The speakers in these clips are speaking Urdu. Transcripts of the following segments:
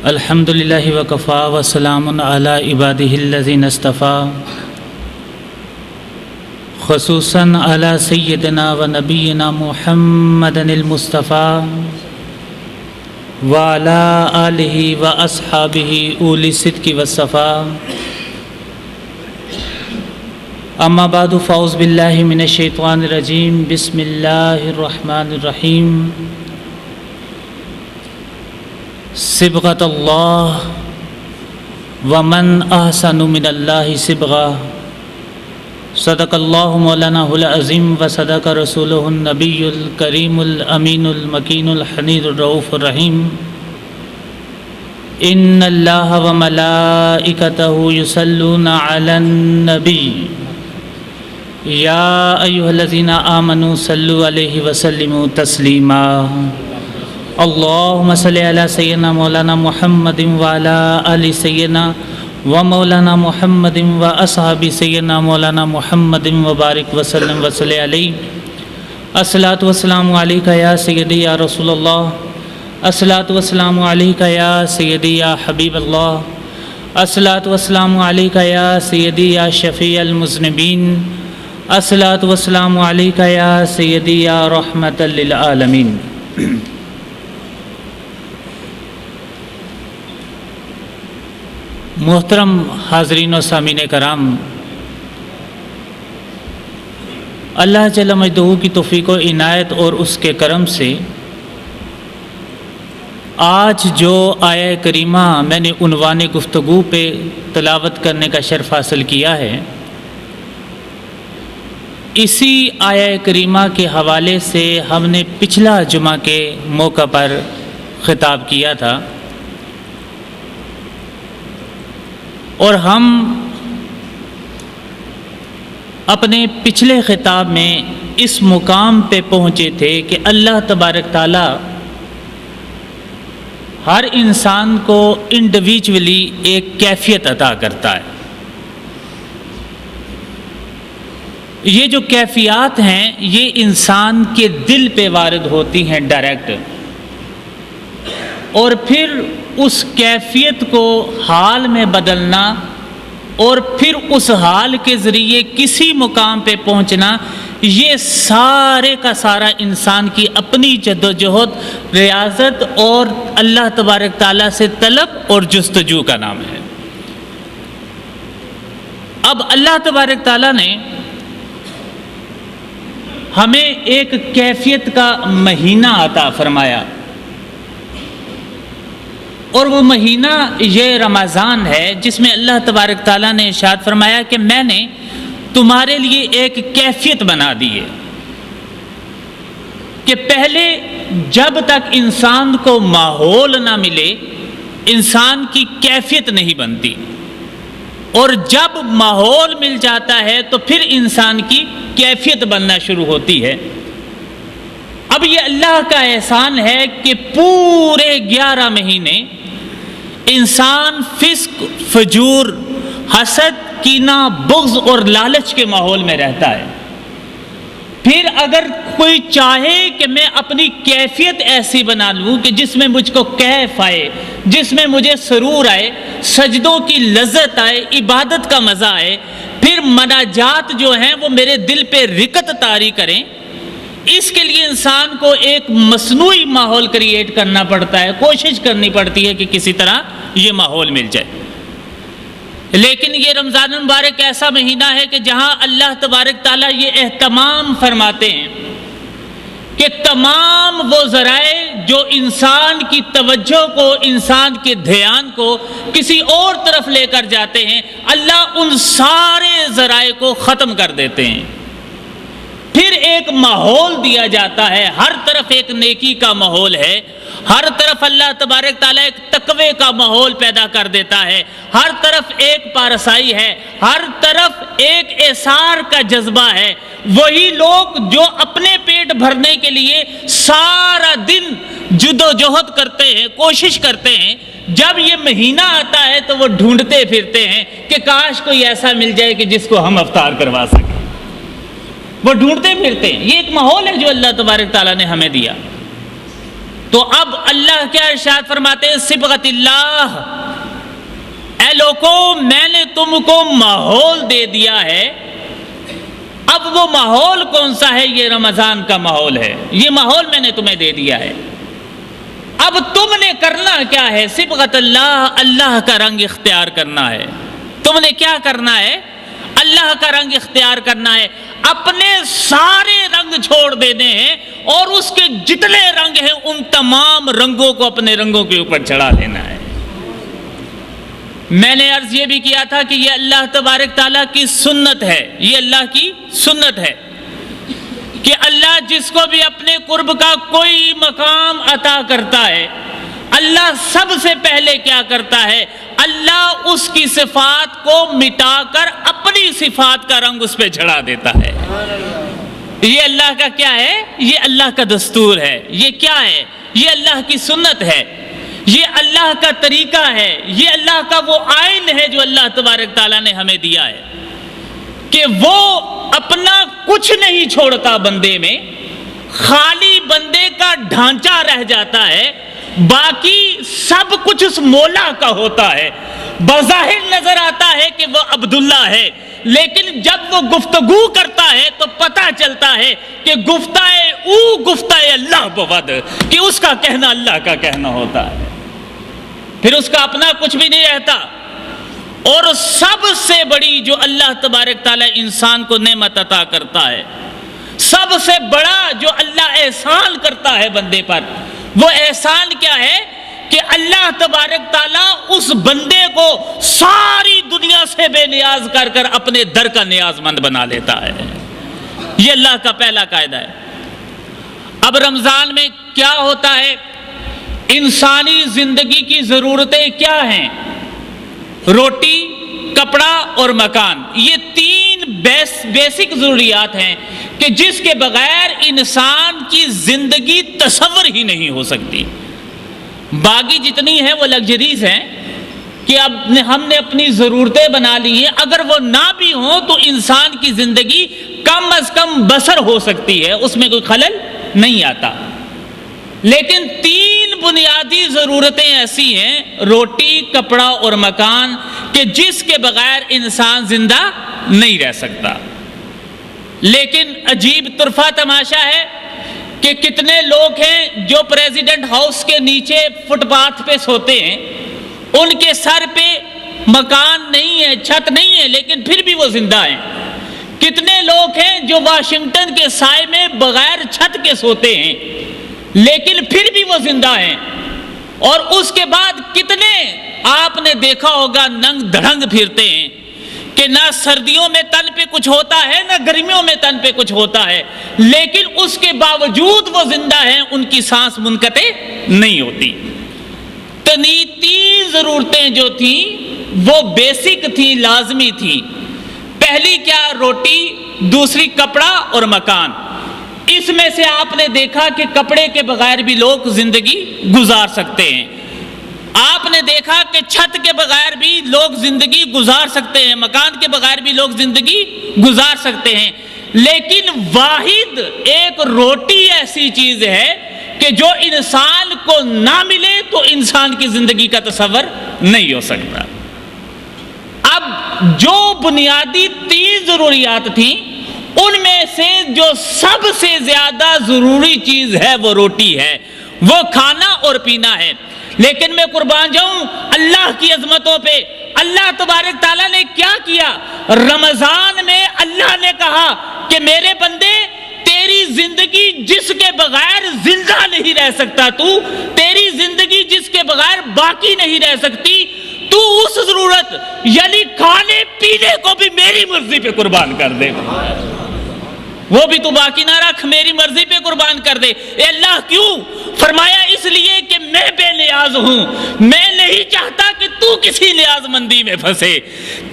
الحمدللہ وکفا وسلام علی عبادہ الذین اصطفیٰ خصوصاً علی سیدنا و نبینا محمد المصطفیٰ وعلی آلہ و اصحابہ اولی الصدق والصفاء اما بعد فاعوذ باللہ من الشیطان الرجیم بسم اللہ الرحمن الرحیم صبغۃ اللہ ومن احسن من اللہ صبغہ صدق اللہ مولانا العظیم وصدق رسولہ النبی الکریم الامین المکین الحنید الرؤوف الرحیم ان اللہ وملائکتہ یصلون علی النبی یا ایھا الذین آمنوا صلوا علیہ وسلموا تسلیما اللہم صلی علی سیدنا مولانا محمد وعلی آل سیدنا و مولانا محمد و اصحاب سیدنا مولانا محمد وبارک وسلم وصلی علیہ الصلاۃ والسلام علیک یا سیدی یا رسول اللہ الصلاۃ والسلام علیک یا سیدی یا حبیب اللہ الصلاۃ والسلام علیک یا سیدی یا شفیع المذنبین الصلاۃ والسلام علیک یا سیدی یا رحمۃ للعالمین۔ محترم حاضرین و سامعین کرام، اللہ جل مجدہ کی توفیق و عنایت اور اس کے کرم سے آج جو آیہ کریمہ میں نے عنوان گفتگو پہ تلاوت کرنے کا شرف حاصل کیا ہے، اسی آیہ کریمہ کے حوالے سے ہم نے پچھلا جمعہ کے موقع پر خطاب کیا تھا، اور ہم اپنے پچھلے خطاب میں اس مقام پہ پہنچے تھے کہ اللہ تبارک تعالیٰ ہر انسان کو انڈیویجولی ایک کیفیت عطا کرتا ہے۔ یہ جو کیفیات ہیں یہ انسان کے دل پہ وارد ہوتی ہیں ڈائریکٹ، اور پھر اس کیفیت کو حال میں بدلنا اور پھر اس حال کے ذریعے کسی مقام پہ پہنچنا، یہ سارے کا سارا انسان کی اپنی جدوجہد، ریاضت اور اللہ تبارک تعالیٰ سے طلب اور جستجو کا نام ہے۔ اب اللہ تبارک تعالیٰ نے ہمیں ایک کیفیت کا مہینہ عطا فرمایا، اور وہ مہینہ یہ رمضان ہے جس میں اللہ تبارک تعالیٰ نے ارشاد فرمایا کہ میں نے تمہارے لیے ایک کیفیت بنا دی ہے کہ پہلے جب تک انسان کو ماحول نہ ملے انسان کی کیفیت نہیں بنتی، اور جب ماحول مل جاتا ہے تو پھر انسان کی کیفیت بننا شروع ہوتی ہے۔ اب یہ اللہ کا احسان ہے کہ پورے 11 مہینے انسان فسق، فجور، حسد، کینہ، بغض اور لالچ کے ماحول میں رہتا ہے۔ پھر اگر کوئی چاہے کہ میں اپنی کیفیت ایسی بنا لوں کہ جس میں مجھ کو کیف آئے، جس میں مجھے سرور آئے، سجدوں کی لذت آئے، عبادت کا مزہ آئے، پھر مناجات جو ہیں وہ میرے دل پہ رکت طاری کریں، اس کے لیے انسان کو ایک مصنوعی ماحول کریٹ کرنا پڑتا ہے، کوشش کرنی پڑتی ہے کہ کسی طرح یہ ماحول مل جائے۔ لیکن یہ رمضان المبارک ایسا مہینہ ہے کہ جہاں اللہ تبارک تعالیٰ یہ اہتمام فرماتے ہیں کہ تمام وہ ذرائع جو انسان کی توجہ کو، انسان کے دھیان کو کسی اور طرف لے کر جاتے ہیں، اللہ ان سارے ذرائع کو ختم کر دیتے ہیں۔ پھر ایک ماحول دیا جاتا ہے، ہر طرف ایک نیکی کا ماحول ہے، ہر طرف اللہ تبارک تعالیٰ ایک تقوی کا ماحول پیدا کر دیتا ہے، ہر طرف ایک پارسائی ہے، ہر طرف ایک احسار کا جذبہ ہے۔ وہی لوگ جو اپنے پیٹ بھرنے کے لیے سارا دن جدوجہد کرتے ہیں، کوشش کرتے ہیں، جب یہ مہینہ آتا ہے تو وہ ڈھونڈتے پھرتے ہیں کہ کاش کوئی ایسا مل جائے کہ جس کو ہم افطار کروا سکیں۔ وہ ڈھونڈتے پھرتے ہیں۔ یہ ایک ماحول ہے جو اللہ تبارک تعالیٰ نے ہمیں دیا۔ تو اب اللہ کیا ارشاد فرماتے ہیں؟ صبغت اللہ، اے لوگوں میں نے تم کو ماحول دے دیا ہے۔ اب وہ ماحول کون سا ہے؟ یہ رمضان کا ماحول ہے، یہ ماحول میں نے تمہیں دے دیا ہے۔ اب تم نے کرنا کیا ہے؟ صبغت اللہ، اللہ کا رنگ اختیار کرنا ہے۔ تم نے کیا کرنا ہے؟ اللہ کا رنگ اختیار کرنا ہے، اپنے سارے رنگ چھوڑ دینے ہیں اور اس کے جتنے رنگ ہیں ان تمام رنگوں کو اپنے رنگوں کے اوپر چڑھا لینا ہے۔ میں نے عرض یہ بھی کیا تھا کہ یہ اللہ تبارک تعالیٰ کی سنت ہے، یہ اللہ کی سنت ہے کہ اللہ جس کو بھی اپنے قرب کا کوئی مقام عطا کرتا ہے، اللہ سب سے پہلے کیا کرتا ہے؟ اللہ اس کی صفات کو مٹا کر اپنی صفات کا رنگ اس پہ چڑھا دیتا ہے۔ یہ اللہ کا کیا ہے؟ یہ اللہ کا دستور ہے۔ یہ کیا ہے؟ یہ اللہ کی سنت ہے، یہ اللہ کا طریقہ ہے، یہ اللہ کا وہ آئین ہے جو اللہ تبارک تعالیٰ نے ہمیں دیا ہے کہ وہ اپنا کچھ نہیں چھوڑتا بندے میں، خالی بندے کا ڈھانچہ رہ جاتا ہے، باقی سب کچھ اس مولا کا ہوتا ہے۔ بظاہر نظر آتا ہے کہ وہ عبداللہ ہے، لیکن جب وہ گفتگو کرتا ہے تو پتہ چلتا ہے کہ گفتہ اللہ بود، کہ اس کا کہنا اللہ کا کہنا ہوتا ہے، پھر اس کا اپنا کچھ بھی نہیں رہتا۔ اور سب سے بڑی جو اللہ تبارک تعالیٰ انسان کو نعمت عطا کرتا ہے، سب سے بڑا جو اللہ احسان کرتا ہے بندے پر، وہ احسان کیا ہے؟ کہ اللہ تبارک تعالیٰ اس بندے کو ساری دنیا سے بے نیاز کر کر اپنے در کا نیاز مند بنا لیتا ہے۔ یہ اللہ کا پہلا قاعدہ ہے۔ اب رمضان میں کیا ہوتا ہے؟ انسانی زندگی کی ضرورتیں کیا ہیں؟ روٹی، کپڑا اور مکان، یہ تین بیسک ضروریات ہیں کہ جس کے بغیر انسان کی زندگی تصور ہی نہیں ہو سکتی۔ باقی جتنی ہیں وہ لگژریز ہیں کہ اب ہم نے اپنی ضرورتیں بنا لی ہیں، اگر وہ نہ بھی ہوں تو انسان کی زندگی کم از کم بسر ہو سکتی ہے، اس میں کوئی خلل نہیں آتا۔ لیکن تین بنیادی ضرورتیں ایسی ہیں، روٹی، کپڑا اور مکان، کہ جس کے بغیر انسان زندہ نہیں رہ سکتا۔ لیکن عجیب طرفہ تماشا ہے کہ کتنے لوگ ہیں جو پریزیڈنٹ ہاؤس کے نیچے فٹ پاتھ پہ سوتے ہیں، ان کے سر پہ مکان نہیں ہے، چھت نہیں ہے، لیکن پھر بھی وہ زندہ ہیں۔ کتنے لوگ ہیں جو واشنگٹن کے سائے میں بغیر چھت کے سوتے ہیں، لیکن پھر بھی وہ زندہ ہیں۔ اور اس کے بعد کتنے آپ نے دیکھا ہوگا ننگ دھڑنگ پھرتے ہیں کہ نہ سردیوں میں تن پہ کچھ ہوتا ہے نہ گرمیوں میں تن پہ کچھ ہوتا ہے، لیکن اس کے باوجود وہ زندہ ہیں، ان کی سانس منقطع نہیں ہوتی۔ تو تین ضرورتیں جو تھیں وہ بیسک تھیں، لازمی تھیں۔ پہلی کیا؟ روٹی، دوسری کپڑا اور مکان۔ اس میں سے آپ نے دیکھا کہ کپڑے کے بغیر بھی لوگ زندگی گزار سکتے ہیں، آپ نے دیکھا کہ چھت کے بغیر بھی لوگ زندگی گزار سکتے ہیں، مکان کے بغیر بھی لوگ زندگی گزار سکتے ہیں، لیکن واحد ایک روٹی ایسی چیز ہے کہ جو انسان کو نہ ملے تو انسان کی زندگی کا تصور نہیں ہو سکتا۔ اب جو بنیادی تین ضروریات تھیں ان میں سے جو سب سے زیادہ ضروری چیز ہے وہ روٹی ہے، وہ کھانا اور پینا ہے۔ لیکن میں قربان جاؤں اللہ کی عظمتوں پہ، اللہ تبارک تعالیٰ نے کیا کیا؟ رمضان میں اللہ نے کہا کہ میرے بندے تیری زندگی جس کے بغیر زندہ نہیں رہ سکتا، تیری زندگی جس کے بغیر باقی نہیں رہ سکتی، تو اس ضرورت یعنی کھانے پینے کو بھی میری مرضی پہ قربان کر دے، وہ بھی تو باقی نہ رکھ، میری مرضی پہ قربان کر دے۔ اے اللہ کیوں؟ فرمایا اس لیے کہ میں بے نیاز ہوں، میں نہیں چاہتا کہ تو کسی نیاز مندی میں پھنسے۔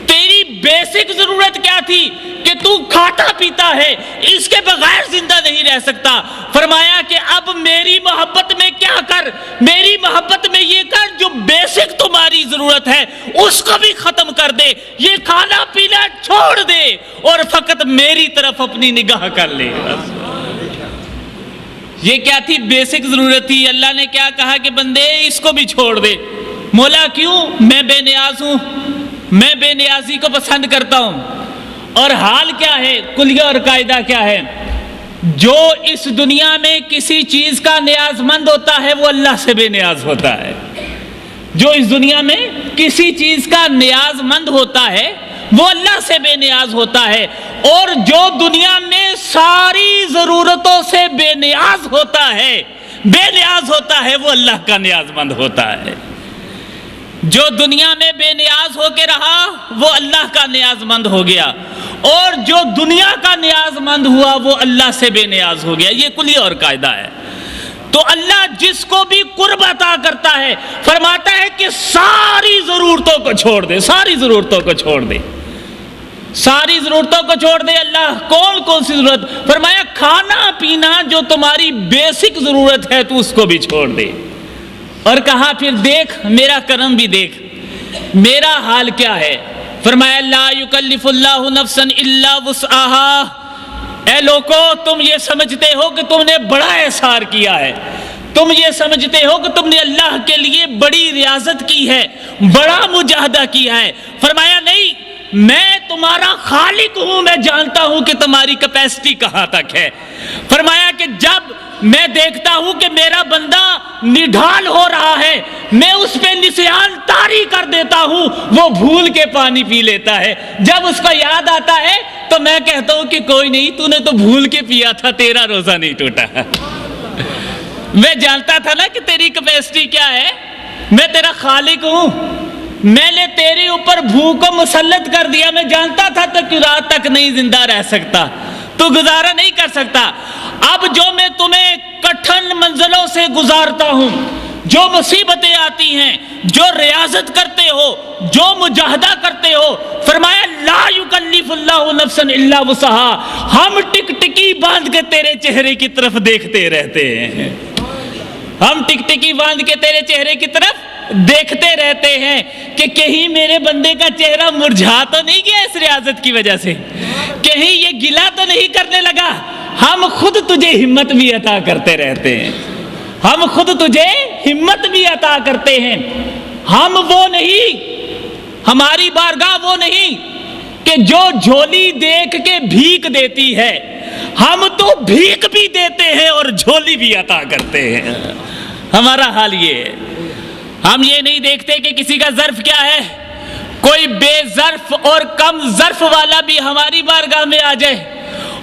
تیری بیسک ضرورت کیا تھی؟ کہ تو کھاتا پیتا ہے، اس کے بغیر زندہ نہیں رہ سکتا۔ فرمایا کہ اب میری محبت میں کیا کر؟ میری محبت میں یہ کر جو بیسک تمہاری ضرورت ہے اس کو بھی ختم کر دے، یہ کھانا پینا چھوڑ دے اور فقط میری طرف اپنی نگاہ کر لے۔ یہ کیا تھی؟ بیسک ضرورت تھی. اللہ نے کیا کہا کہ بندے اس کو بھی چھوڑ دے. مولا کیوں؟ میں بے نیاز ہوں، میں بے نیازی کو پسند کرتا ہوں. اور حال کیا ہے؟ کلیہ اور قاعدہ کیا ہے؟ جو اس دنیا میں کسی چیز کا نیاز مند ہوتا ہے وہ اللہ سے بے نیاز ہوتا ہے. جو اس دنیا میں کسی چیز کا نیاز مند ہوتا ہے وہ اللہ سے بے نیاز ہوتا ہے. اور جو دنیا میں ساری ضرورتوں سے بے نیاز ہوتا ہے، بے نیاز ہوتا ہے، وہ اللہ کا نیاز مند ہوتا ہے. جو دنیا میں بے نیاز ہو کے رہا وہ اللہ کا نیاز مند ہو گیا، اور جو دنیا کا نیاز مند ہوا وہ اللہ سے بے نیاز ہو گیا. یہ کلی اور قاعدہ ہے. تو اللہ جس کو بھی قرب عطا کرتا ہے فرماتا ہے کہ ساری ضرورتوں کو چھوڑ دے، ساری ضرورتوں کو چھوڑ دے، ساری ضرورتوں کو چھوڑ دے. اللہ کون کون سی ضرورت؟ فرمایا کھانا پینا جو تمہاری بیسک ضرورت ہے تو اس کو بھی چھوڑ دے. اور کہا پھر دیکھ میرا کرم بھی دیکھ، میرا حال کیا ہے. فرمایا لا یکلف اللہ نفسا الا وسعها. اے لوگو تم یہ سمجھتے ہو کہ تم نے بڑا احسار کیا ہے، تم یہ سمجھتے ہو کہ تم نے اللہ کے لیے بڑی ریاضت کی ہے، بڑا مجاہدہ کیا ہے. فرمایا نہیں، میں تمہارا خالق ہوں، میں جانتا ہوں کہ تمہاری کیپیسٹی کہاں تک ہے. فرمایا کہ جب میں دیکھتا ہوں کہ میرا بندہ نڈھال ہو رہا ہے، میں اس پہ نسیان طاری کر دیتا ہوں، وہ بھول کے پانی پی لیتا ہے. جب اس کو یاد آتا ہے تو میں کہتا ہوں کہ کوئی نہیں، تو نے تو بھول کے پیا تھا، تیرا روزہ نہیں ٹوٹا. میں جانتا تھا نا کہ تیری کیپیسٹی کیا ہے، میں تیرا خالق ہوں، میں نے تیرے اوپر بھوک کو مسلط کر دیا. میں جانتا تھا تو کہ رات تک نہیں زندہ رہ سکتا، تو گزارا نہیں کر سکتا. اب جو میں تمہیں کٹھن منزلوں سے گزارتا ہوں، جو مصیبتیں آتی ہیں، جو ریاضت کرتے ہو، جو مجاہدہ کرتے ہو، فرمایا لا یکلف اللہ نفسا الا وسعها. ہم ٹک ٹکی باندھ کے تیرے چہرے کی طرف دیکھتے رہتے ہیں، ہم ٹک ٹکی باندھ کے تیرے چہرے کی طرف دیکھتے رہتے ہیں کہ کہیں میرے بندے کا چہرہ مرجھا تو نہیں گیا اس ریاضت کی وجہ سے، کہیں یہ گلا تو نہیں کرنے لگا. ہم خود تجھے ہمت بھی عطا کرتے رہتے ہیں، ہم خود تجھے ہمت بھی عطا کرتے ہیں. ہم وہ نہیں، ہماری بارگاہ وہ نہیں کہ جو جھولی دیکھ کے بھیک دیتی ہے، ہم تو بھیک بھی دیتے ہیں اور جھولی بھی عطا کرتے ہیں. ہمارا حال یہ ہے. ہم یہ نہیں دیکھتے کہ کسی کا ظرف کیا ہے، کوئی بے ظرف اور کم ظرف والا بھی ہماری بارگاہ میں آ جائے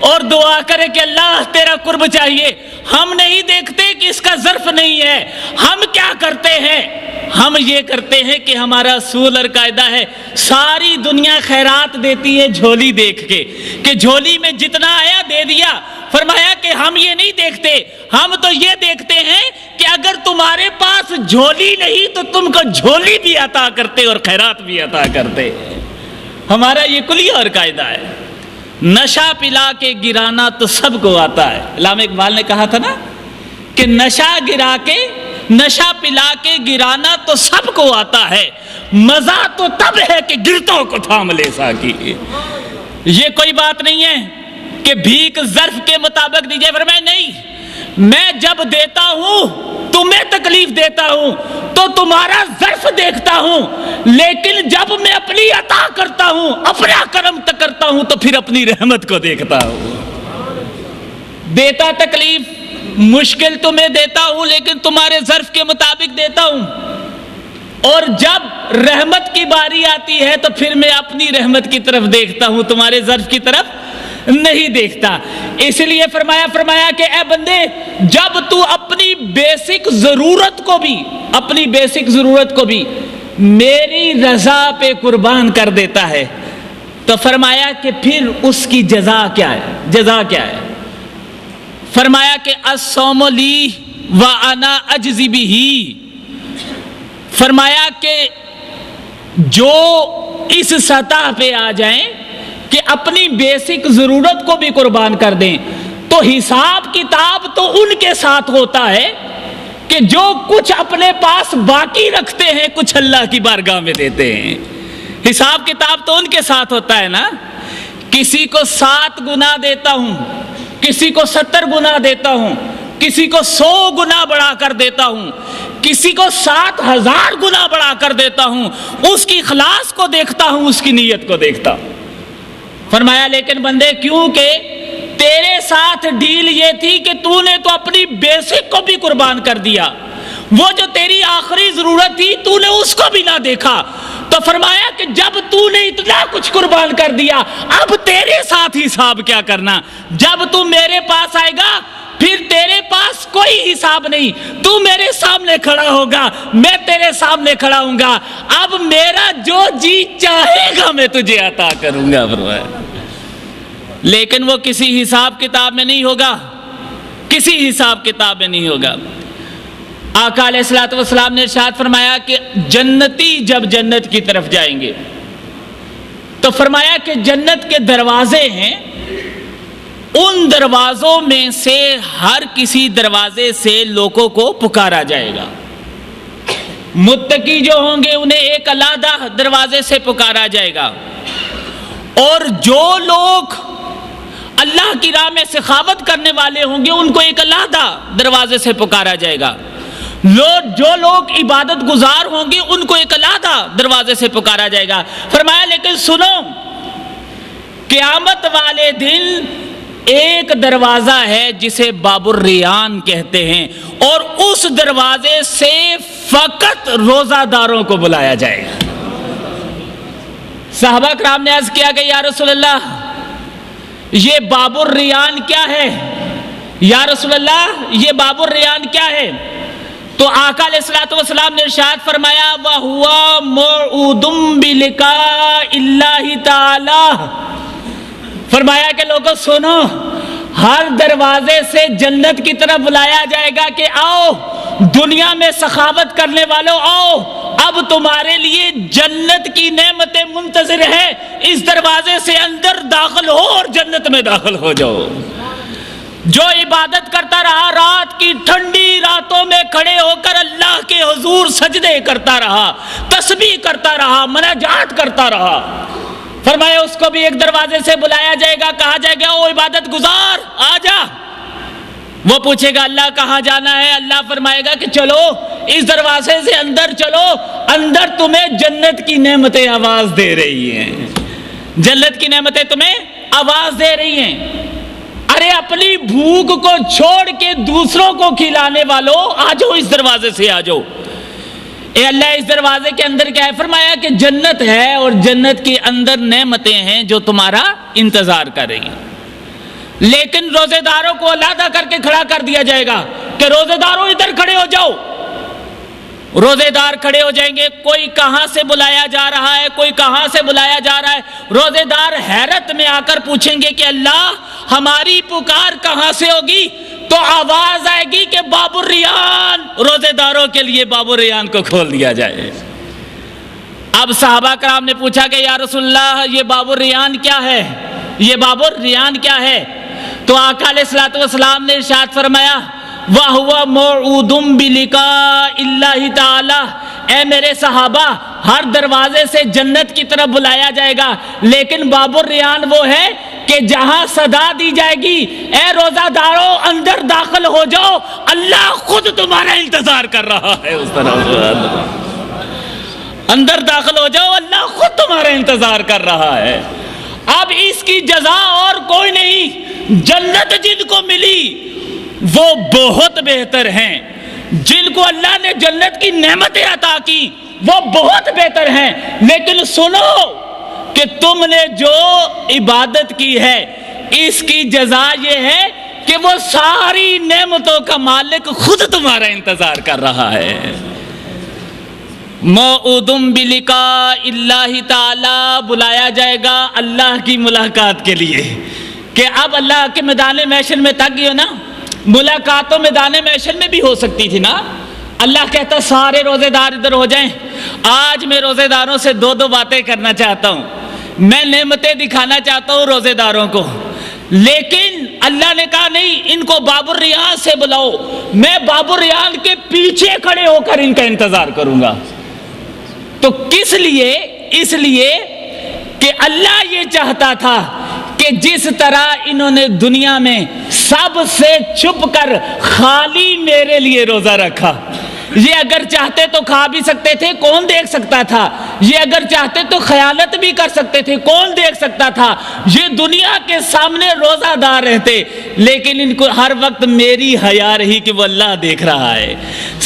اور دعا کرے کہ اللہ تیرا قرب چاہیے. ہم نہیں دیکھتے کہ اس کا ظرف نہیں ہے. ہم کیا کرتے ہیں؟ ہم یہ کرتے ہیں کہ ہمارا اصول اور قاعدہ ہے، ساری دنیا خیرات دیتی ہے جھولی دیکھ کے، کہ جھولی میں جتنا آیا دے دیا. فرمایا کہ ہم یہ نہیں دیکھتے، ہم تو یہ دیکھتے ہیں کہ اگر تمہارے پاس جھولی نہیں تو تم کو جھولی بھی عطا کرتے اور خیرات بھی عطا کرتے. ہمارا یہ کلیہ اور قاعدہ ہے. نشہ پلا کے گرانا تو سب کو آتا ہے. علامہ اقبال نے کہا تھا نا کہ نشہ پلا کے گرانا تو سب کو آتا ہے، مزہ تو تب ہے کہ گرتوں کو تھام لے ساکی. یہ کوئی بات نہیں ہے کہ بھیک ظرف کے مطابق دیجئے. فرمایا نہیں، میں جب دیتا ہوں تمہیں تکلیف دیتا ہوں تو تمہارا ظرف دیکھتا ہوں، لیکن جب میں اپنی عطا کرتا ہوں، اپنا کرم کرتا ہوں تو پھر اپنی رحمت کو دیکھتا ہوں. دیتا تکلیف، مشکل تمہیں دیتا ہوں لیکن تمہارے ظرف کے مطابق دیتا ہوں، اور جب رحمت کی باری آتی ہے تو پھر میں اپنی رحمت کی طرف دیکھتا ہوں، تمہارے ظرف کی طرف نہیں دیکھتا. اس لیے فرمایا کہ اے بندے، جب تو اپنی بیسک ضرورت کو بھی میری رضا پہ قربان کر دیتا ہے تو فرمایا کہ پھر اس کی جزا کیا ہے؟ فرمایا کہ الصوم لی وانا اجزی بہ. فرمایا کہ جو اس سطح پہ آ جائیں کہ اپنی بیسک ضرورت کو بھی قربان کر دیں تو حساب کتاب تو ان کے ساتھ ہوتا ہے کہ جو کچھ اپنے پاس باقی رکھتے ہیں کچھ اللہ کی بارگاہ میں دیتے ہیں. حساب کتاب تو ان کے ساتھ ہوتا ہے نا. کسی کو 7 گنا دیتا ہوں، کسی کو 70 گنا دیتا ہوں، کسی کو 100 گنا بڑھا کر دیتا ہوں، کسی کو 7,000 گنا بڑھا کر دیتا ہوں، اس کی اخلاص کو دیکھتا ہوں، اس کی نیت کو دیکھتا ہوں۔ فرمایا لیکن بندے کیونکہ تیرے ساتھ ڈیل یہ تھی کہ تو نے تو اپنی بیسک کو بھی قربان کر دیا، وہ جو تیری آخری ضرورت تھی تو نے اس کو بھی نہ دیکھا، تو فرمایا کہ جب تو نے اتنا کچھ قربان کر دیا اب تیرے ساتھ حساب کیا کرنا، جب تو میرے پاس آئے گا پھر تیرے پاس کوئی حساب نہیں، تو میرے سامنے کھڑا ہوگا، میں تیرے سامنے کھڑا ہوں گا، اب میرا جو جی چاہے گا میں تجھے عطا کروں گا۔ لیکن وہ کسی حساب کتاب میں نہیں ہوگا، کسی حساب کتاب میں نہیں ہوگا۔ آقا علیہ الصلوۃ والسلام نے ارشاد فرمایا کہ جنتی جب جنت کی طرف جائیں گے تو فرمایا کہ جنت کے دروازے ہیں، ان دروازوں میں سے ہر کسی دروازے سے لوگوں کو پکارا جائے گا۔ متقی جو ہوں گے انہیں ایک علیحدہ دروازے سے پکارا جائے گا، اور جو لوگ اللہ کی راہ میں سخاوت کرنے والے ہوں گے ان کو ایک علیحدہ دروازے سے پکارا جائے گا، جو لوگ عبادت گزار ہوں گے ان کو ایک علیحدہ دروازے سے پکارا جائے گا۔ فرمایا لیکن سنو، قیامت والے دن ایک دروازہ ہے جسے باب الریان کہتے ہیں، اور اس دروازے سے فقط روزہ داروں کو بلایا جائے گا۔ صحابہ کرام نے عرض کیا کہ یا رسول اللہ یہ باب الریان کیا ہے؟ یا رسول اللہ یہ باب الریان کیا ہے؟ تو آقا علیہ الصلوۃ والسلام نے ارشاد فرمایا وَهُوَ مَوْعُودٌ بِلِقَاءِ اللَّهِ تَعَالَى، فرمایا کہ لوگوں سنو، ہر دروازے سے جنت کی طرف بلایا جائے گا کہ آؤ دنیا میں سخاوت کرنے والوں آؤ، اب تمہارے لیے جنت کی نعمتیں منتظر ہیں، اس دروازے سے اندر داخل ہو اور جنت میں داخل ہو جاؤ۔ جو عبادت کرتا رہا، رات کی ٹھنڈی راتوں میں کھڑے ہو کر اللہ کے حضور سجدے کرتا رہا، تسبیح کرتا رہا، مناجات کرتا رہا، فرمایا اس کو بھی ایک دروازے سے بلایا جائے گا، کہا جائے گا او عبادت گزار آ جا۔ وہ پوچھے گا اللہ کہاں جانا ہے؟ اللہ فرمائے گا کہ چلو اس دروازے سے اندر چلو، اندر تمہیں جنت کی نعمتیں آواز دے رہی ہیں، جنت کی نعمتیں تمہیں آواز دے رہی ہیں۔ ارے اپنی بھوک کو چھوڑ کے دوسروں کو کھلانے والوں آ جاؤ، اس دروازے سے آ جاؤ۔ اے اللہ اس دروازے کے اندر کیا ہے؟ فرمایا کہ جنت ہے، اور جنت کے اندر نعمتیں ہیں جو تمہارا انتظار کر رہی ہیں۔ لیکن روزے داروں کو علیحدہ کر کے کھڑا کر دیا جائے گا کہ روزے داروں ادھر کھڑے ہو جاؤ۔ روزے دار کھڑے ہو جائیں گے، کوئی کہاں سے بلایا جا رہا ہے، کوئی کہاں سے بلایا جا رہا ہے۔ روزے دار حیرت میں آ کر پوچھیں گے کہ اللہ ہماری پکار کہاں سے ہوگی؟ تو آواز آئے گی کہ باب الریان، روزے داروں کے لیے باب الریان کو کھول دیا جائے۔ اب صحابہ کرام نے پوچھا کہ یا رسول اللہ یہ باب الریان کیا ہے؟ یہ باب الریان کیا ہے؟ تو آقا علیہ الصلوۃ والسلام نے ارشاد فرمایا وَهُوَ مَوْعُودٌ بِلِقَاءِ اللَّهِ تَعَالَى، اے میرے صحابہ ہر دروازے سے جنت کی طرف بلایا جائے گا، لیکن باب الریان وہ ہے کہ جہاں صدا دی جائے گی اے روزہ دارو اندر داخل ہو جاؤ، اللہ خود تمہارا انتظار کر رہا ہے، اس طرح اندر داخل ہو جاؤ، اللہ خود تمہارا انتظار کر رہا ہے۔ اب اس کی جزا اور کوئی نہیں، جنت جن کو ملی وہ بہت بہتر ہیں، جن کو اللہ نے جنت کی نعمتیں عطا کی وہ بہت بہتر ہیں، لیکن سنو کہ تم نے جو عبادت کی ہے اس کی جزا یہ ہے کہ وہ ساری نعمتوں کا مالک خود تمہارا انتظار کر رہا ہے۔ موعودٌ بلقاء اللہ تعالی، بلایا جائے گا اللہ کی ملاقات کے لیے کہ اب اللہ کے میدان محشر میں تک گئے نا، ملاقات تو میدان محشر میں بھی ہو سکتی تھی نا۔ اللہ کہتا سارے روزے دار ادھر ہو جائیں، آج میں روزے داروں سے دو باتیں کرنا چاہتا ہوں، میں نعمتیں دکھانا چاہتا ہوں روزے داروں کو، لیکن اللہ نے کہا نہیں، ان کو باب الریان سے بلاؤ، میں باب الریان کے پیچھے کھڑے ہو کر ان کا انتظار کروں گا۔ تو کس لیے؟ اس لیے کہ اللہ یہ چاہتا تھا کہ جس طرح انہوں نے دنیا میں سب سے چھپ کر خالی میرے لیے روزہ رکھا. یہ اگر چاہتے تو کھا بھی سکتے تھے, کون دیکھ سکتا تھا؟ یہ اگر چاہتے تو خیانت بھی کر سکتے تھے, کون دیکھ سکتا تھا؟ یہ دنیا کے سامنے روزہ دار رہتے, لیکن ان کو ہر وقت میری حیا رہی کہ وہ اللہ دیکھ رہا ہے.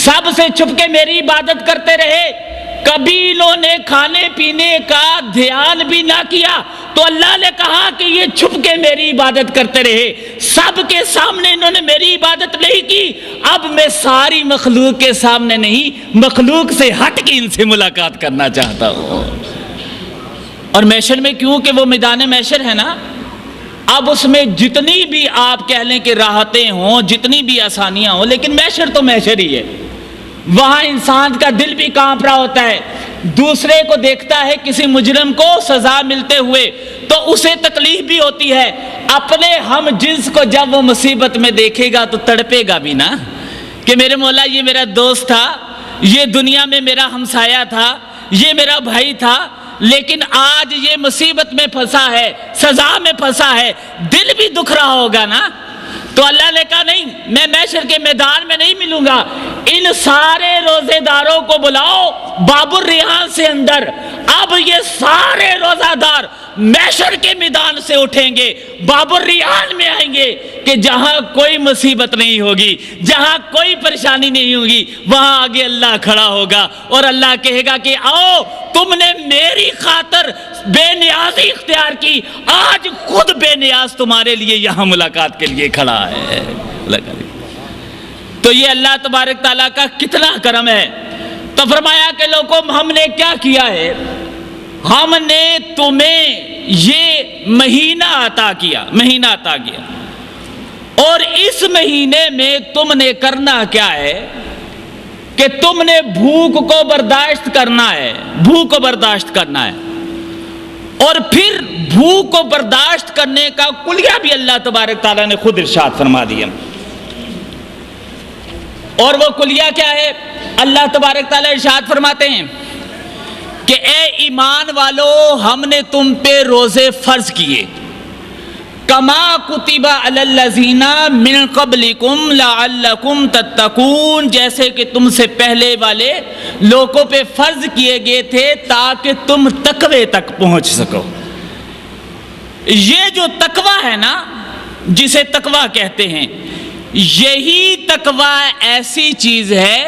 سب سے چھپ کے میری عبادت کرتے رہے, کبھی انہوں نے کھانے پینے کا دھیان بھی نہ کیا. تو اللہ نے کہا کہ یہ چھپ کے میری عبادت کرتے رہے, سب کے سامنے انہوں نے میری عبادت نہیں کی. اب میں ساری مخلوق کے سامنے نہیں, مخلوق سے ہٹ کے ان سے ملاقات کرنا چاہتا ہوں. اور محشر میں, کیونکہ وہ میدان محشر ہے نا, اب اس میں جتنی بھی آپ کہہ لیں کہ راحتیں ہوں, جتنی بھی آسانیاں ہوں, لیکن محشر تو محشر ہی ہے. وہاں انسان کا دل بھی کانپ رہا ہوتا ہے, دوسرے کو دیکھتا ہے کسی مجرم کو سزا ملتے ہوئے تو اسے تکلیف بھی ہوتی ہے. اپنے ہم جنس کو جب وہ مصیبت میں دیکھے گا تو تڑپے گا بھی نا, کہ میرے مولا یہ میرا دوست تھا, یہ دنیا میں میرا ہمسایہ تھا, یہ میرا بھائی تھا, لیکن آج یہ مصیبت میں پھنسا ہے, سزا میں پھنسا ہے, دل بھی دکھ رہا ہوگا نا. تو اللہ نے کہا نہیں, میں محشر کے میدان میں نہیں ملوں گا. ان سارے روزے داروں کو بلاؤ باب الریحان سے اندر. اب یہ سارے روزہ دار محشر کے میدان سے اٹھیں گے, باب الریحان میں آئیں گے, کہ جہاں کوئی مصیبت نہیں ہوگی, جہاں کوئی پریشانی نہیں ہوگی, وہاں آگے اللہ کھڑا ہوگا اور اللہ کہے گا کہ آؤ, تم نے میری خاطر بے نیازی اختیار کی, آج خود بے نیاز تمہارے لیے یہاں ملاقات کے لیے کھڑا ہے. تو یہ اللہ تبارک تعالیٰ کا کتنا کرم ہے. تو فرمایا کہ لوگوں, ہم نے کیا کیا ہے, ہم نے تمہیں یہ مہینہ عطا کیا, اور اس مہینے میں تم نے کرنا کیا ہے کہ تم نے بھوک کو برداشت کرنا ہے, اور پھر بھوک کو برداشت کرنے کا کلیہ بھی اللہ تبارک تعالیٰ نے خود ارشاد فرما دیا. اور وہ کلیہ کیا ہے؟ اللہ تبارک تعالیٰ ارشاد فرماتے ہیں کہ اے ایمان والو, ہم نے تم پہ روزے فرض کیے, کما کتب علی الذین من قبلکم لعلکم تتقون, جیسے کہ تم سے پہلے والے لوگوں پہ فرض کیے گئے تھے تاکہ تم تقوی تک پہنچ سکو. یہ جو تقوی ہے نا, جسے تقوی کہتے ہیں, یہی تقوی ایسی چیز ہے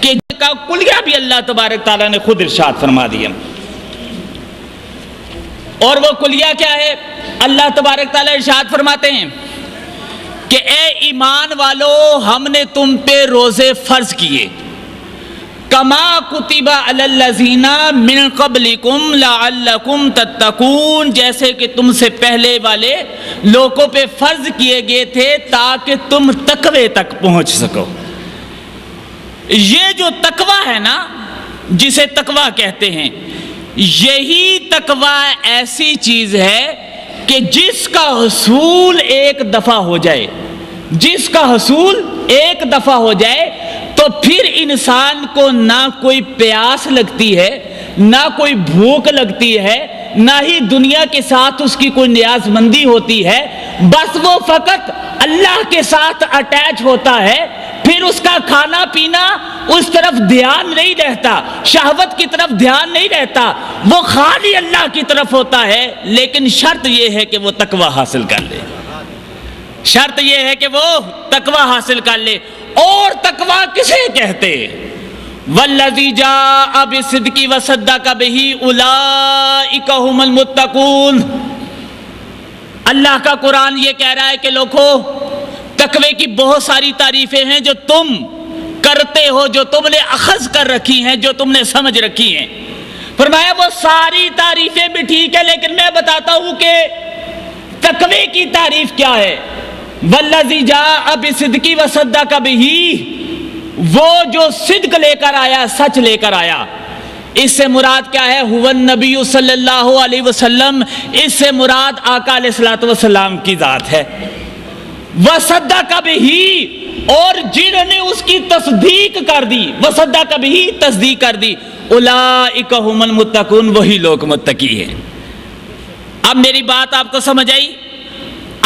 کہ جس کا کلیہ بھی اللہ تبارک تعالیٰ نے خود ارشاد فرما دیا. اور وہ کلیہ کیا ہے؟ اللہ تبارک تعالیٰ ارشاد فرماتے ہیں کہ اے ایمان والو, ہم نے تم پہ روزے فرض کیے, کما کتب علی الذین من قبلکم لعلکم تتقون, جیسے کہ تم سے پہلے والے لوگوں پہ فرض کیے گئے تھے تاکہ تم تقوی تک پہنچ سکو. یہ جو تقوی ہے نا, جسے تقوی کہتے ہیں, یہی تقوی ایسی چیز ہے کہ جس کا حصول ایک دفعہ ہو جائے, تو پھر انسان کو نہ کوئی پیاس لگتی ہے, نہ کوئی بھوک لگتی ہے, نہ ہی دنیا کے ساتھ اس کی کوئی نیاز مندی ہوتی ہے. بس وہ فقط اللہ کے ساتھ اٹیچ ہوتا ہے. پھر اس کا کھانا پینا اس طرف دھیان نہیں رہتا, شہوت کی طرف دھیان نہیں رہتا, وہ خالی اللہ کی طرف ہوتا ہے. لیکن شرط یہ ہے کہ وہ تقوی حاصل کر لے, شرط یہ ہے کہ وہ تقوی حاصل کر لے. اور تقوی کسے کہتے؟ والذی جاء بالصدق وصدق بہ اولئک ھم المتقون. اللہ کا قرآن یہ کہہ رہا ہے کہ لوگوں, تقوی کی بہت ساری تعریفیں ہیں جو تم کرتے ہو, جو تم نے اخذ کر رکھی ہیں, جو تم نے سمجھ رکھی ہیں. فرمایا وہ ساری تعریفیں بھی ٹھیک ہے, لیکن میں بتاتا ہوں کہ تقوی کی تعریف کیا ہے. والذی جاء بالصدق وصدق بہ, وہ جو صدق لے کر آیا, سچ لے کر آیا. اس سے مراد کیا ہے؟ هو النبی صلی اللہ علیہ وسلم. اس سے مراد آقا علیہ الصلوۃ والسلام کی ذات ہے. وصدق بہ, اور جنہوں نے اس کی تصدیق کر دی, وصدق بہ, تصدیق کر دی, اولئک ھم المتقون, وہی لوگ متقی ہیں. اب میری بات آپ کو سمجھ آئی؟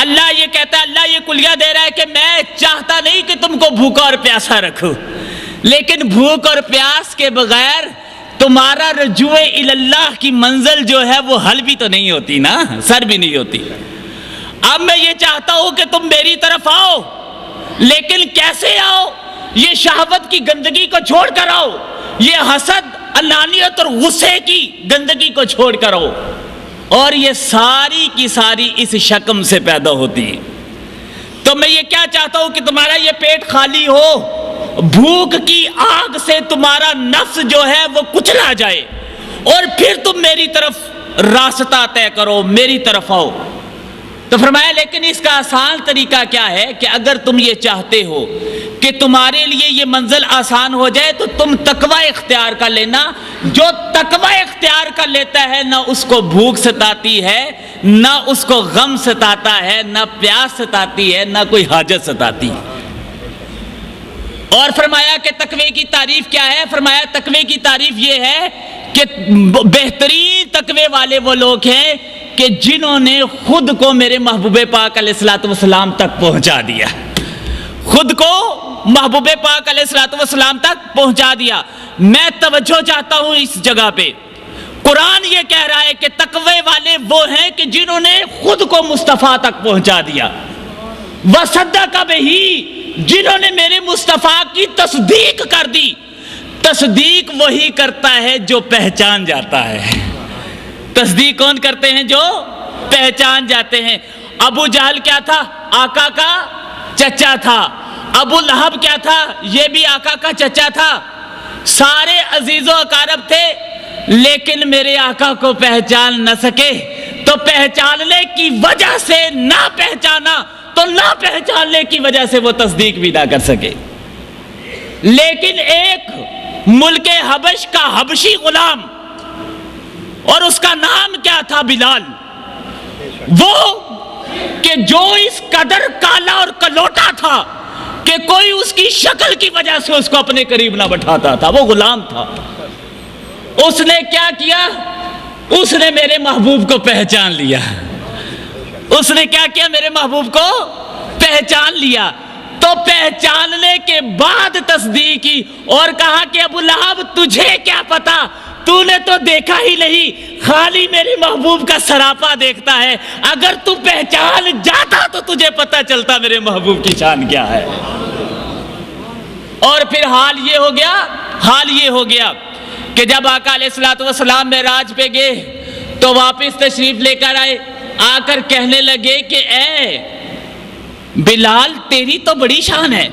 اللہ یہ کہتا ہے، اللہ یہ کلیہ دے رہا ہے کہ میں چاہتا نہیں کہ تم کو بھوکا اور پیاسا رکھوں، لیکن بھوک اور پیاس کے بغیر تمہارا رجوع اللہ کی منزل جو ہے وہ حل بھی تو نہیں ہوتی نا، سر بھی نہیں ہوتی۔ اب میں یہ چاہتا ہوں کہ تم میری طرف آؤ، لیکن کیسے آؤ؟ یہ شہوت کی گندگی کو چھوڑ کر آؤ، یہ حسد، انانیت اور غصے کی گندگی کو چھوڑ کر آؤ، اور یہ ساری کی ساری اس شکم سے پیدا ہوتی ہے۔ تو میں یہ کیا چاہتا ہوں کہ تمہارا یہ پیٹ خالی ہو، بھوک کی آگ سے تمہارا نفس جو ہے وہ کچلا جائے، اور پھر تم میری طرف راستہ طے کرو، میری طرف آؤ۔ تو فرمایا لیکن اس کا آسان طریقہ کیا ہے کہ اگر تم یہ چاہتے ہو کہ تمہارے لیے یہ منزل آسان ہو جائے تو تم تقوی اختیار کر لینا۔ جو تقوی اختیار کر لیتا ہے نہ اس کو بھوک ستاتی ہے، نہ اس کو غم ستاتا ہے، نہ پیاس ستاتی ہے، نہ کوئی حاجت ستاتی ہے۔ اور فرمایا کہ تقوی کی تعریف کیا ہے؟ فرمایا تقوی کی تعریف یہ ہے کہ بہترین تقوی والے وہ لوگ ہیں کہ جنہوں نے خود کو میرے محبوب پاک علیہ الصلوۃ والسلام تک پہنچا دیا، خود کو محبوب پاک علیہ الصلوۃ والسلام تک پہنچا دیا۔ میں توجہ چاہتا ہوں اس جگہ پہ، قرآن یہ کہہ رہا ہے کہ تقوی والے وہ ہیں کہ جنہوں نے خود کو مصطفیٰ تک پہنچا دیا، وصدق بہ، جنہوں نے میرے مصطفیٰ کی تصدیق کر دی۔ تصدیق وہی کرتا ہے جو پہچان جاتا ہے۔ تصدیق کون کرتے ہیں؟ جو پہچان جاتے ہیں۔ ابو جہل کیا تھا؟ آقا کا چچا تھا۔ ابو لہب کیا تھا؟ یہ بھی آقا کا چچا تھا۔ سارے عزیز و اقارب تھے، لیکن میرے آقا کو پہچان نہ سکے، تو پہچاننے کی وجہ سے نہ پہچانا، تو نہ پہچاننے کی وجہ سے وہ تصدیق بھی نہ کر سکے۔ لیکن ایک ملک حبش کا حبشی غلام، اور اس کا نام کیا تھا؟ بلال، وہ کہ جو اس قدر کالا اور کلوٹا تھا کہ کوئی اس کی شکل کی وجہ سے اس کو اپنے قریب نہ بٹھاتا تھا، وہ غلام تھا۔ اس نے کیا کیا؟ اس نے میرے محبوب کو پہچان لیا۔ اس نے کیا کیا؟ میرے محبوب کو پہچان لیا۔ تو پہچاننے کے بعد تصدیق کی، اور کہا کہ ابو لہب تجھے کیا پتا، تو نے تو دیکھا ہی نہیں، خالی میرے محبوب کا سراپا دیکھتا ہے، اگر تو پہچان جاتا تو تجھے پتا چلتا میرے محبوب کی شان کیا ہے۔ اور پھر حال یہ ہو گیا کہ جب آقا علیہ الصلوۃ والسلام معراج پہ گئے تو واپس تشریف لے کر آئے، آ کر کہنے لگے کہ اے بلال تیری تو بڑی شان ہے۔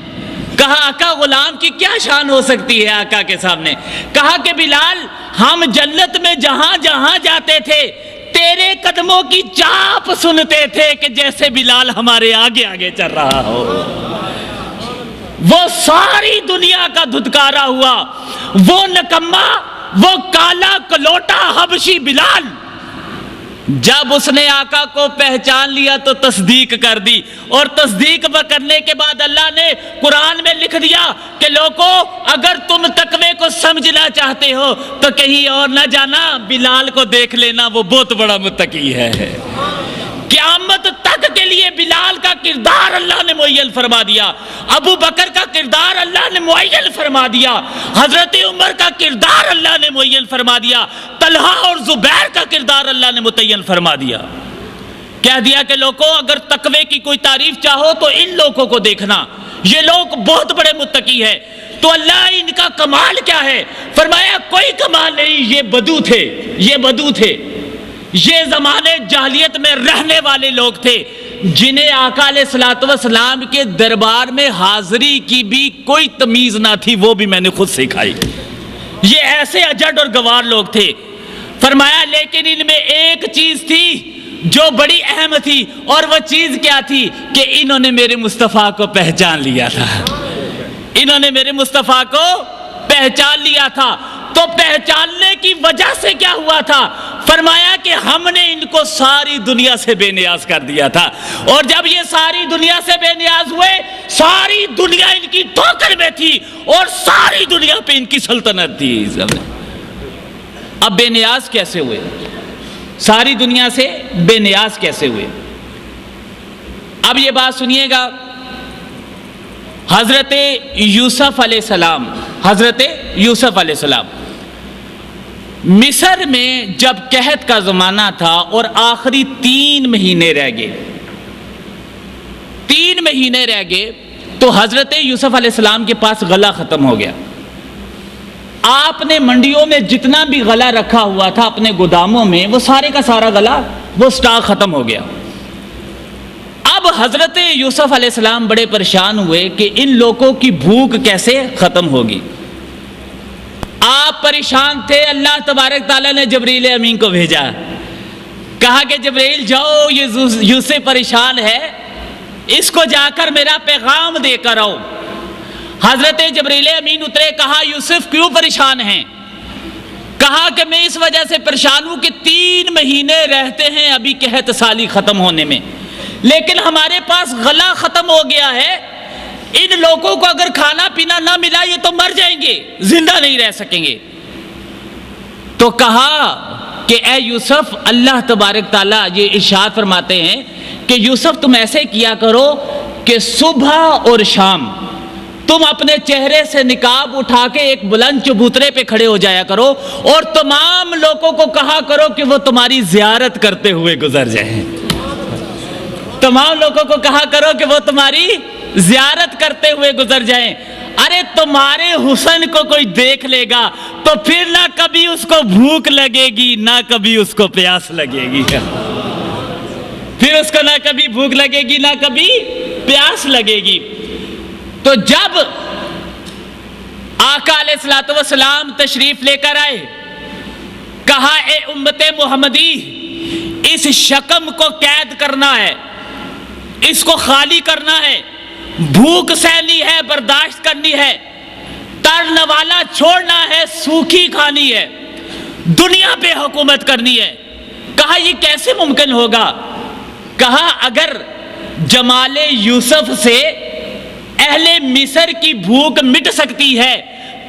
کہا آقا غلام کی کیا شان ہو سکتی ہے آقا کے سامنے؟ کہا کہ بلال ہم جنت میں جہاں جہاں جاتے تھے تیرے قدموں کی چاپ سنتے تھے کہ جیسے بلال ہمارے آگے آگے چل رہا ہو۔ وہ ساری دنیا کا دھتکارا ہوا، وہ نکما، وہ کالا کلوٹا حبشی بلال، جب اس نے آقا کو پہچان لیا تو تصدیق کر دی، اور تصدیق کرنے کے بعد اللہ نے قرآن میں لکھ دیا کہ لوگوں اگر تم تقوی کو سمجھنا چاہتے ہو تو کہیں اور نہ جانا، بلال کو دیکھ لینا، وہ بہت بڑا متقی ہے۔ قیامت تک کے لیے بلال کا کردار اللہ نے معین فرما دیا، ابو بکر کا کردار اللہ نے معین فرما دیا، حضرت عمر کا کردار اللہ نے معین فرما دیا، طلحہ اور زبیر کا کردار اللہ نے متعین فرما دیا۔ کہہ دیا کہ لوگوں اگر تقوی کی کوئی تعریف چاہو تو ان لوگوں کو دیکھنا، یہ لوگ بہت بڑے متقی ہیں۔ تو اللہ ان کا کمال کیا ہے؟ فرمایا کوئی کمال نہیں، یہ بدو تھے، یہ زمانے جاہلیت میں رہنے والے لوگ تھے، جنہیں آقا علیہ الصلوۃ والسلام کے دربار میں حاضری کی بھی کوئی تمیز نہ تھی، وہ بھی میں نے خود سکھائی۔ یہ ایسے اجڑ اور گوار لوگ تھے۔ فرمایا لیکن ان میں ایک چیز تھی جو بڑی اہم تھی، اور وہ چیز کیا تھی کہ انہوں نے میرے مصطفیٰ کو پہچان لیا تھا۔ انہوں نے میرے مصطفیٰ کو پہچان لیا تھا۔ تو پہچاننے کی وجہ سے کیا ہوا تھا؟ فرمایا کہ ہم نے ان کو ساری دنیا سے بے نیاز کر دیا تھا، اور جب یہ ساری دنیا سے بے نیاز ہوئے، ساری دنیا ان کی ٹھوکر میں تھی، اور ساری دنیا پہ ان کی سلطنت تھی۔ اب بے نیاز کیسے ہوئے؟ ساری دنیا سے بے نیاز کیسے ہوئے؟ اب یہ بات سنیے گا، حضرت یوسف علیہ السلام، حضرت یوسف علیہ السلام مصر میں جب قحط کا زمانہ تھا اور آخری 3 مہینے رہ گئے، 3 مہینے رہ گئے تو حضرت یوسف علیہ السلام کے پاس غلہ ختم ہو گیا۔ آپ نے منڈیوں میں جتنا بھی غلہ رکھا ہوا تھا اپنے گوداموں میں، وہ سارے کا سارا غلہ، وہ سٹاک ختم ہو گیا۔ اب حضرت یوسف علیہ السلام بڑے پریشان ہوئے کہ ان لوگوں کی بھوک کیسے ختم ہوگی۔ آپ پریشان تھے، اللہ تبارک تعالیٰ نے جبریل امین کو بھیجا، کہا کہ جبریل جاؤ، یہ یوسف پریشان ہے، اس کو جا کر میرا پیغام دے کر آؤ۔ حضرت جبریل امین اترے، کہا یوسف کیوں پریشان ہیں؟ کہا کہ میں اس وجہ سے پریشان ہوں کہ 3 مہینے رہتے ہیں ابھی قحط سالی ختم ہونے میں، لیکن ہمارے پاس غلہ ختم ہو گیا ہے، ان لوگوں کو اگر کھانا پینا نہ ملا یہ تو مر جائیں گے، زندہ نہیں رہ سکیں گے۔ تو کہا کہ اے یوسف، اللہ تبارک تعالیٰ یہ ارشاد فرماتے ہیں کہ یوسف تم ایسے کیا کرو کہ صبح اور شام تم اپنے چہرے سے نقاب اٹھا کے ایک بلند چبوترے پہ کھڑے ہو جایا کرو اور تمام لوگوں کو کہا کرو کہ وہ تمہاری زیارت کرتے ہوئے گزر جائیں۔ تمام لوگوں کو کہا کرو کہ وہ تمہاری زیارت کرتے ہوئے گزر جائیں۔ ارے تمہارے حسن کو کوئی دیکھ لے گا تو پھر نہ کبھی اس کو بھوک لگے گی نہ کبھی اس کو پیاس لگے گی، پھر اس کو نہ کبھی بھوک لگے گی نہ کبھی پیاس لگے گی۔ تو جب آقا علیہ الصلوۃ والسلام تشریف لے کر آئے، کہا اے امت محمدی، اس شکم کو قید کرنا ہے، اس کو خالی کرنا ہے، بھوک سہنی ہے، برداشت کرنی ہے، تر نوالا چھوڑنا ہے، سوکھی کھانی ہے، دنیا پہ حکومت کرنی ہے۔ کہا یہ کیسے ممکن ہوگا؟ کہا اگر جمال یوسف سے اہل مصر کی بھوک مٹ سکتی ہے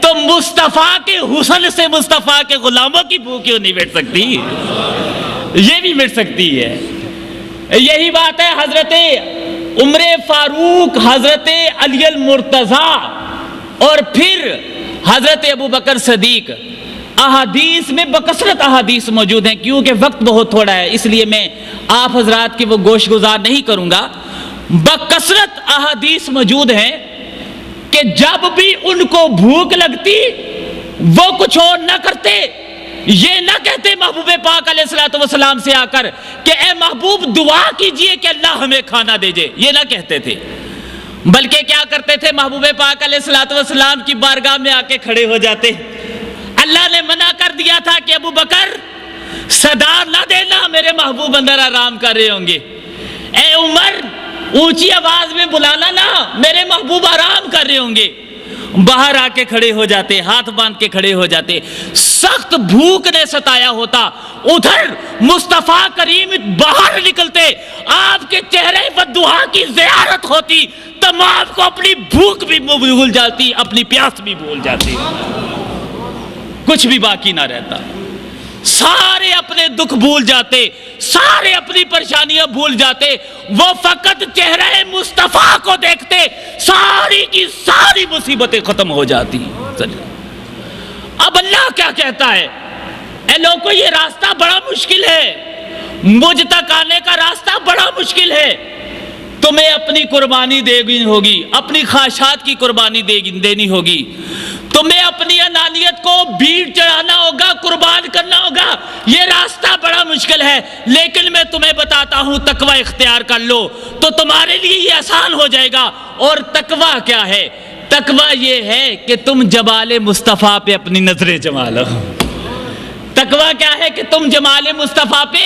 تو مصطفیٰ کے حسن سے مصطفیٰ کے غلاموں کی بھوک کیوں نہیں مٹ سکتی؟ یہ بھی مٹ سکتی ہے۔ یہی بات ہے حضرت عمر فاروق، حضرت علی المرتضیٰ اور پھر حضرت ابو بکر صدیق، احادیث میں بکثرت احادیث موجود ہیں، کیونکہ وقت بہت تھوڑا ہے اس لیے میں آپ حضرات کی وہ گوش گزار نہیں کروں گا۔ بکثرت احادیث موجود ہیں کہ جب بھی ان کو بھوک لگتی وہ کچھ اور نہ کرتے، یہ نہ کہتے محبوب پاک علیہ الصلوۃ والسلام سے آ کر کہ اے محبوب دعا کیجئے کہ اللہ ہمیں کھانا دے جائے، یہ نہ کہتے تھے، بلکہ کیا کرتے تھے؟ محبوب پاک علیہ الصلوۃ والسلام کی بارگاہ میں آ کے کھڑے ہو جاتے۔ اللہ نے منع کر دیا تھا کہ ابو بکر صدا نہ دینا، میرے محبوب اندر آرام کر رہے ہوں گے۔ اے عمر اونچی آواز میں بلانا نہ، میرے محبوب آرام کر رہے ہوں گے۔ باہر آ کے کھڑے ہو جاتے، ہاتھ باندھ کے کھڑے ہو جاتے۔ سخت بھوک نے ستایا ہوتا، ادھر مصطفیٰ کریم باہر نکلتے، آپ کے چہرے پر دعا کی زیارت ہوتی، تمام کو اپنی بھوک بھی بھول جاتی، اپنی پیاس بھی بھول جاتی، کچھ بھی باقی نہ رہتا، سارے اپنے دکھ بھول جاتے، سارے اپنی پریشانیاں بھول جاتے، وہ فقط چہرہ مصطفیٰ کو دیکھتے، ساری کی ساری مصیبتیں ختم ہو جاتی۔ اب اللہ کیا کہتا ہے؟ اے لوگوں یہ راستہ بڑا مشکل ہے، مجھ تک آنے کا راستہ بڑا مشکل ہے، تمہیں اپنی قربانی دینی ہوگی، اپنی خواہشات کی قربانی دینی ہوگی، تمہیں اپنی انانیت کو بھیڑ چڑھانا ہوگا، قربان کرنا ہوگا، یہ راستہ بڑا مشکل ہے، لیکن میں تمہیں بتاتا ہوں تقوی اختیار کر لو تو تمہارے لیے یہ آسان ہو جائے گا۔ اور تقوی کیا ہے؟ تقوی یہ ہے کہ تم جمال مصطفیٰ پہ اپنی نظریں جما لو۔ تقوی کیا ہے؟ کہ تم جمال مصطفیٰ پہ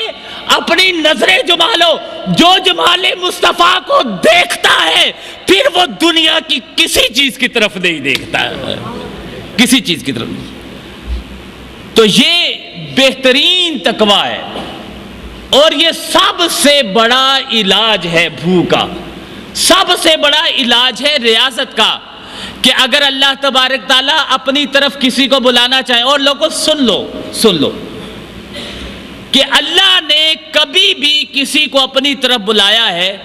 اپنی نظریں جما لو۔ جو جمال مصطفیٰ کو دیکھتا ہے پھر وہ دنیا کی کسی چیز کی طرف نہیں دیکھتا ہے، کسی چیز کی طرف نہیں۔ تو یہ بہترین تقوی ہے اور یہ سب سے بڑا علاج ہے بھوک کا، سب سے بڑا علاج ہے ریاضت کا، کہ اگر اللہ تبارک تعالیٰ اپنی طرف کسی کو بلانا چاہے، اور لوگوں سن لو کہ اللہ نے کبھی بھی کسی کو اپنی طرف بلایا ہے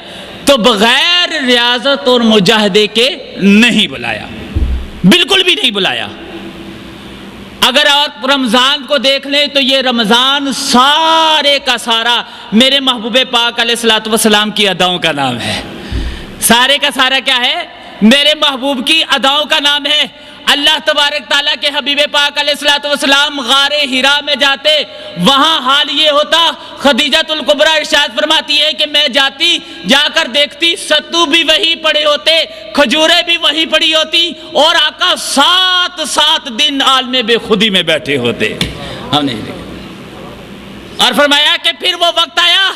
تو بغیر ریاضت اور مجاہدے کے نہیں بلایا، بالکل بھی نہیں بلایا۔ اگر آپ رمضان کو دیکھ لیں تو یہ رمضان سارے کا سارا میرے محبوب پاک علیہ الصلوۃ والسلام کی اداؤں کا نام ہے۔ سارے کا سارا کیا ہے؟ میرے محبوب کی اداؤں کا نام ہے۔ اللہ تبارک تعالیٰ کے حبیب پاک علیہ الصلوۃ والسلام غار حرا میں جاتے، وہاں حال یہ ہوتا، خدیجۃ الکبریٰ ارشاد فرماتی ہے کہ میں جاتی، جا کر دیکھتی ستو بھی وہی پڑے ہوتے، کھجوریں بھی وہی پڑی ہوتی، اور آقا 7 دن عالم بے خودی میں بیٹھے ہوتے۔ ہم نہیں دیکھا۔ اور فرمایا کہ پھر وہ وقت آیا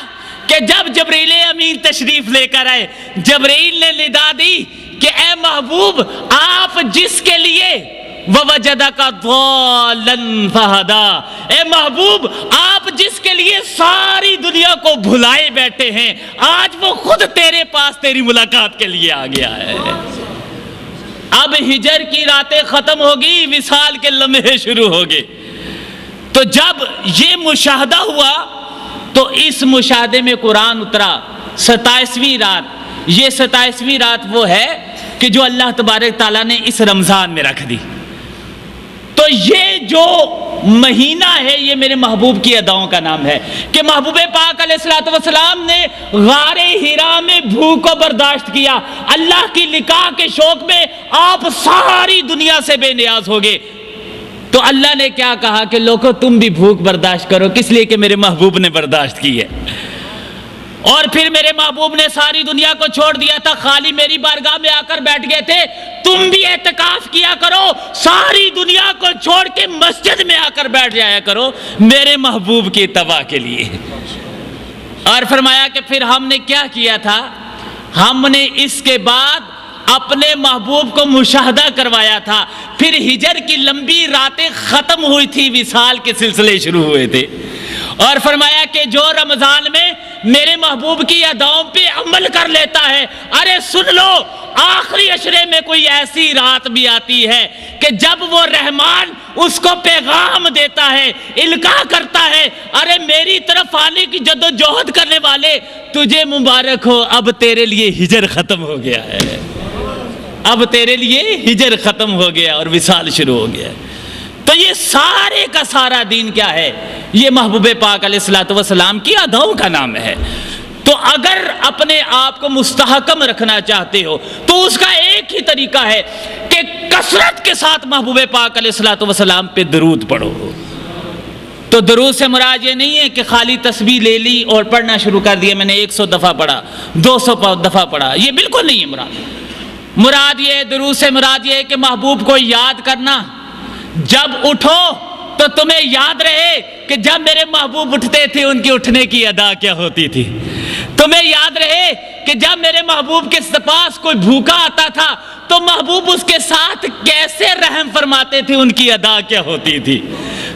کہ جب جبریل امین تشریف لے کر آئے، جبریل نے ندا دی کہ اے محبوب، آپ جس کے لیے وَوَجَدَكَ ضَالًّا فَهَدَىٰ، اے محبوب آپ جس کے لیے ساری دنیا کو بھلائے بیٹھے ہیں، آج وہ خود تیرے پاس تیری ملاقات کے لیے آ گیا ہے۔ اب ہجر کی راتیں ختم ہوگی، وصال کے لمحے شروع ہوگے۔ تو جب یہ مشاہدہ ہوا تو اس مشاہدے میں قرآن اترا۔ 27ویں رات، یہ 27ویں رات وہ ہے کہ جو اللہ تبارک تعالیٰ نے اس رمضان میں رکھ دی۔ تو یہ جو مہینہ ہے یہ میرے محبوب کی اداؤں کا نام ہے کہ محبوب پاک علیہ الصلوۃ والسلام نے غار حرا میں بھوک کو برداشت کیا۔ اللہ کی لقاء کے شوق میں آپ ساری دنیا سے بے نیاز ہو گئے۔ تو اللہ نے کیا کہا کہ لوگوں تم بھی بھوک برداشت کرو، کس لیے کہ میرے محبوب نے برداشت کی ہے۔ اور پھر میرے محبوب نے ساری دنیا کو چھوڑ دیا تھا، خالی میری بارگاہ میں آ کر بیٹھ گئے تھے۔ تم بھی اعتکاف کیا کرو، ساری دنیا کو چھوڑ کے مسجد میں آ کر بیٹھ جایا کرو میرے محبوب کی اتباع کے لیے۔ اور فرمایا کہ پھر ہم نے کیا کیا تھا، ہم نے اس کے بعد اپنے محبوب کو مشاہدہ کروایا تھا۔ پھر ہجر کی لمبی راتیں ختم ہوئی تھی، وصال کے سلسلے شروع ہوئے تھے۔ اور فرمایا کہ جو رمضان میں میرے محبوب کی اداؤں پہ عمل کر لیتا ہے، ارے سن لو، آخری عشرے میں کوئی ایسی رات بھی آتی ہے کہ جب وہ رحمان اس کو پیغام دیتا ہے، القاء کرتا ہے، ارے میری طرف آنے کی جدوجہد کرنے والے تجھے مبارک ہو، اب تیرے لیے ہجر ختم ہو گیا ہے، اب تیرے لیے ہجر ختم ہو گیا اور وصال شروع ہو گیا۔ تو یہ سارے کا سارا دین کیا ہے؟ یہ محبوب پاک علیہ الصلوۃ والسلام کی اداؤں کا نام ہے۔ تو اگر اپنے آپ کو مستحکم رکھنا چاہتے ہو تو اس کا ایک ہی طریقہ ہے کہ کثرت کے ساتھ محبوب پاک علیہ الصلوۃ والسلام پہ درود پڑھو۔ تو درود سے مراد یہ نہیں ہے کہ خالی تسبیح لے لی اور پڑھنا شروع کر دیا، میں نے 100 دفعہ پڑھا، 200 دفعہ پڑھا، یہ بالکل نہیں ہے مراد یہ ہے، درود سے مراد یہ ہے کہ محبوب کو یاد کرنا۔ جب اٹھو تو تمہیں یاد رہے کہ جب میرے محبوب اٹھتے تھے ان کی اٹھنے کی ادا کیا ہوتی تھی۔ تمہیں یاد رہے کہ جب میرے محبوب کے پاس کوئی بھوکا آتا تھا تو محبوب اس کے ساتھ کیسے رحم فرماتے تھے، ان کی ادا کیا ہوتی تھی۔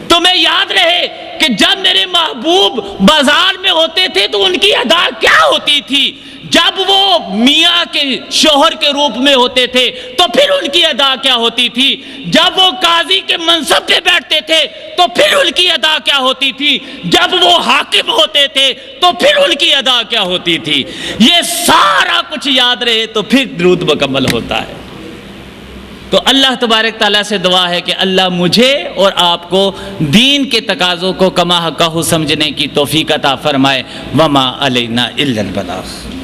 تمہیں یاد رہے کہ جب میرے محبوب بازار میں ہوتے تھے تو ان کی ادا کیا ہوتی تھی۔ جب وہ میاں کے شوہر کے روپ میں ہوتے تھے تو پھر ان کی ادا کیا ہوتی تھی۔ جب وہ قاضی کے منصب پہ بیٹھتے تھے تو پھر ان کی ادا کیا ہوتی تھی۔ جب وہ حاکم ہوتے تھے تو پھر ان کی ادا کیا ہوتی تھی۔ یہ سارا کچھ یاد رہے تو پھر درود مکمل ہوتا ہے۔ تو اللہ تبارک تعالیٰ سے دعا ہے کہ اللہ مجھے اور آپ کو دین کے تقاضوں کو کما حقہ سمجھنے کی توفیق عطا فرمائے۔ وما علینا الا البلاغ۔